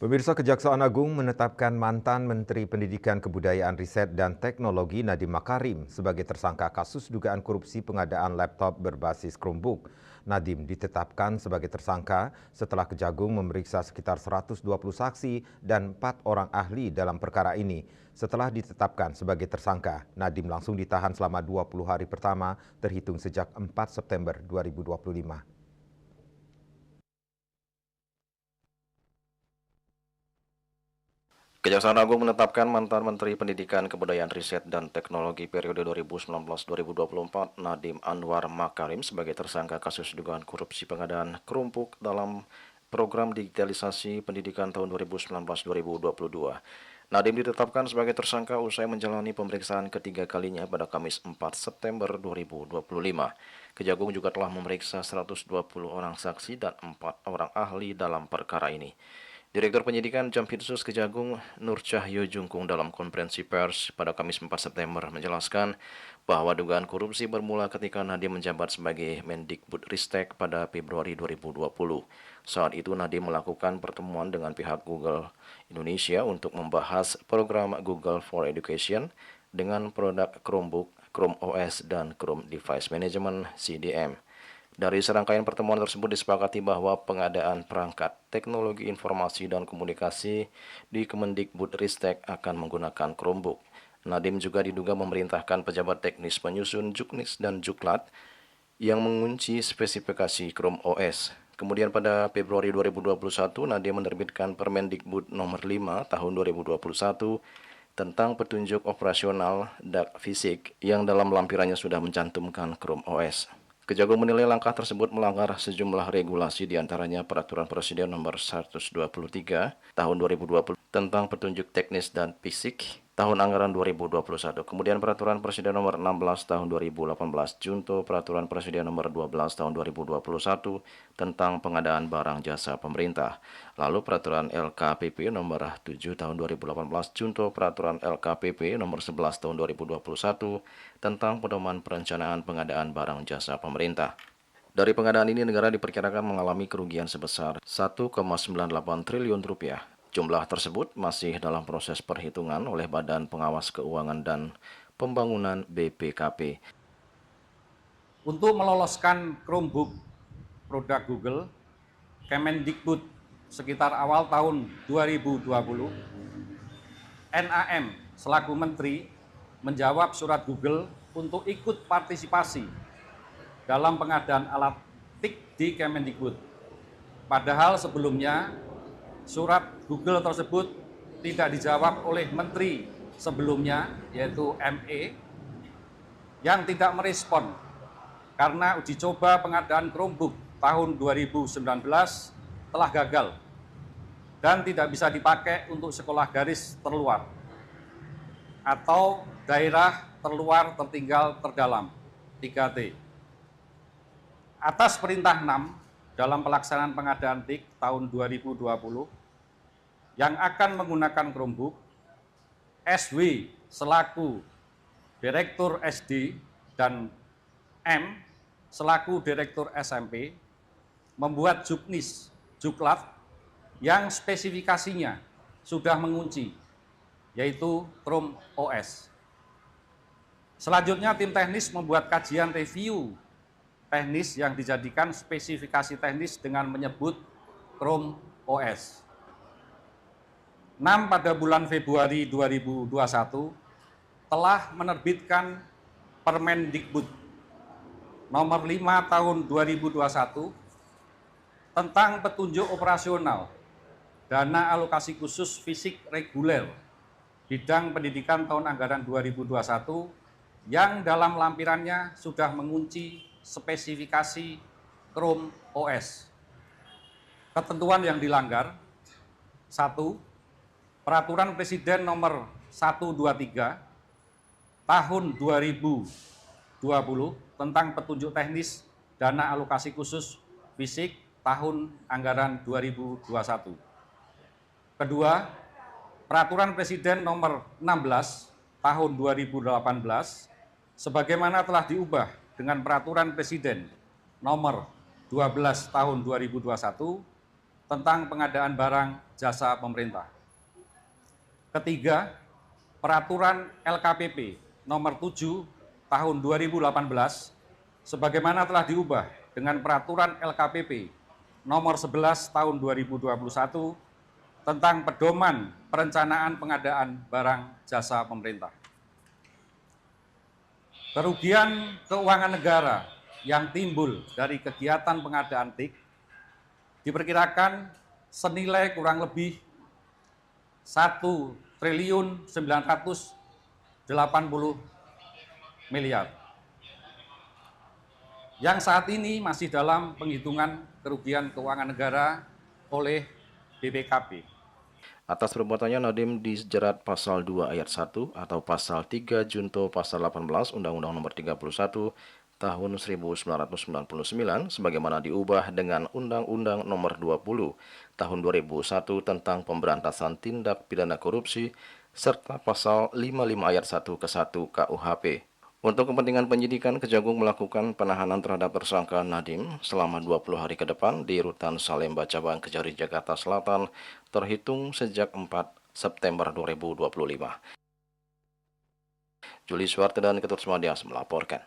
Pemirsa, Kejaksaan Agung menetapkan mantan Menteri Pendidikan Kebudayaan Riset dan Teknologi Nadiem Makarim sebagai tersangka kasus dugaan korupsi pengadaan laptop berbasis Chromebook. Nadiem ditetapkan sebagai tersangka setelah Kejagung memeriksa sekitar 120 saksi dan 4 orang ahli dalam perkara ini. Setelah ditetapkan sebagai tersangka, Nadiem langsung ditahan selama 20 hari pertama terhitung sejak 4 September 2025. Kejaksaan Agung menetapkan mantan Menteri Pendidikan Kebudayaan Riset dan Teknologi periode 2019-2024 Nadiem Anwar Makarim sebagai tersangka kasus dugaan korupsi pengadaan Chromebook dalam program digitalisasi pendidikan tahun 2019-2022. Nadiem ditetapkan sebagai tersangka usai menjalani pemeriksaan ketiga kalinya pada Kamis 4 September 2025. Kejagung juga telah memeriksa 120 orang saksi dan 4 orang ahli dalam perkara ini. Direktur Penyidikan Jampitsus Kejagung Nur Cahyo Jungkung dalam konferensi pers pada Kamis 4 September menjelaskan bahwa dugaan korupsi bermula ketika Nadiem menjabat sebagai Mendikbudristek pada Februari 2020. Saat itu Nadiem melakukan pertemuan dengan pihak Google Indonesia untuk membahas program Google for Education dengan produk Chromebook, Chrome OS, dan Chrome Device Management (CDM). Dari serangkaian pertemuan tersebut disepakati bahwa pengadaan perangkat teknologi informasi dan komunikasi di Kemendikbudristek akan menggunakan Chromebook. Nadiem juga diduga memerintahkan pejabat teknis penyusun Juknis dan Juklat yang mengunci spesifikasi Chrome OS. Kemudian pada Februari 2021, Nadiem menerbitkan Permendikbud nomor 5 tahun 2021 tentang petunjuk operasional dak fisik yang dalam lampirannya sudah mencantumkan Chrome OS. Kejagung menilai langkah tersebut melanggar sejumlah regulasi diantaranya Peraturan Presiden Nomor 123 Tahun 2020 tentang petunjuk teknis dan fisik tahun anggaran 2021. Kemudian Peraturan Presiden Nomor 16 Tahun 2018 Junto Peraturan Presiden Nomor 12 Tahun 2021 tentang pengadaan barang jasa pemerintah. Lalu Peraturan LKPP Nomor 7 Tahun 2018 Junto Peraturan LKPP Nomor 11 Tahun 2021 tentang pedoman perencanaan pengadaan barang jasa pemerintah. Dari pengadaan ini negara diperkirakan mengalami kerugian sebesar 1,98 triliun rupiah. Jumlah tersebut masih dalam proses perhitungan oleh Badan Pengawas Keuangan dan Pembangunan BPKP. Untuk meloloskan Chromebook produk Google, Kemendikbud sekitar awal tahun 2020, NAM selaku Menteri menjawab surat Google untuk ikut partisipasi dalam pengadaan alat TIK di Kemendikbud. Padahal sebelumnya surat Google tersebut tidak dijawab oleh Menteri sebelumnya, yaitu ME, yang tidak merespon karena uji coba pengadaan Chromebook tahun 2019 telah gagal dan tidak bisa dipakai untuk sekolah garis terluar atau daerah terluar tertinggal terdalam 3T. Atas perintah 6 dalam pelaksanaan pengadaan TIK tahun 2020 yang akan menggunakan Chromebook, SW selaku Direktur SD dan M selaku Direktur SMP membuat Juknis, Juklat yang spesifikasinya sudah mengunci, yaitu Chrome OS. Selanjutnya tim teknis membuat kajian review teknis yang dijadikan spesifikasi teknis dengan menyebut Chrome OS. 6 pada bulan Februari 2021 telah menerbitkan Permendikbud nomor 5 tahun 2021 tentang petunjuk operasional dana alokasi khusus fisik reguler bidang pendidikan tahun anggaran 2021 yang dalam lampirannya sudah mengunci spesifikasi Chrome OS. Ketentuan yang dilanggar: 1. Peraturan Presiden nomor 123 tahun 2020 tentang petunjuk teknis dana alokasi khusus fisik tahun anggaran 2021. Kedua, Peraturan Presiden nomor 16 tahun 2018 sebagaimana telah diubah dengan Peraturan Presiden nomor 12 tahun 2021 tentang pengadaan barang jasa pemerintah. Ketiga, Peraturan LKPP Nomor 7 Tahun 2018 sebagaimana telah diubah dengan Peraturan LKPP Nomor 11 Tahun 2021 tentang pedoman perencanaan pengadaan barang jasa pemerintah. Kerugian keuangan negara yang timbul dari kegiatan pengadaan TIK diperkirakan senilai kurang lebih 1.980 miliar yang saat ini masih dalam penghitungan kerugian keuangan negara oleh BPKP. Atas perbuatannya Nadiem dijerat pasal 2 ayat 1 atau pasal 3 junto pasal 18 Undang-Undang Nomor 31 Tahun 1999 sebagaimana diubah dengan Undang-Undang Nomor 20 Tahun 2001 tentang pemberantasan tindak pidana korupsi serta pasal 55 ayat 1 ke 1 KUHP. Untuk kepentingan penyidikan, Kejagung melakukan penahanan terhadap tersangka Nadiem selama 20 hari ke depan di Rutan Salemba Cabang Kejari Jakarta Selatan terhitung sejak 4 September 2025. Juli Suwarte dan Ketut Semadias melaporkan.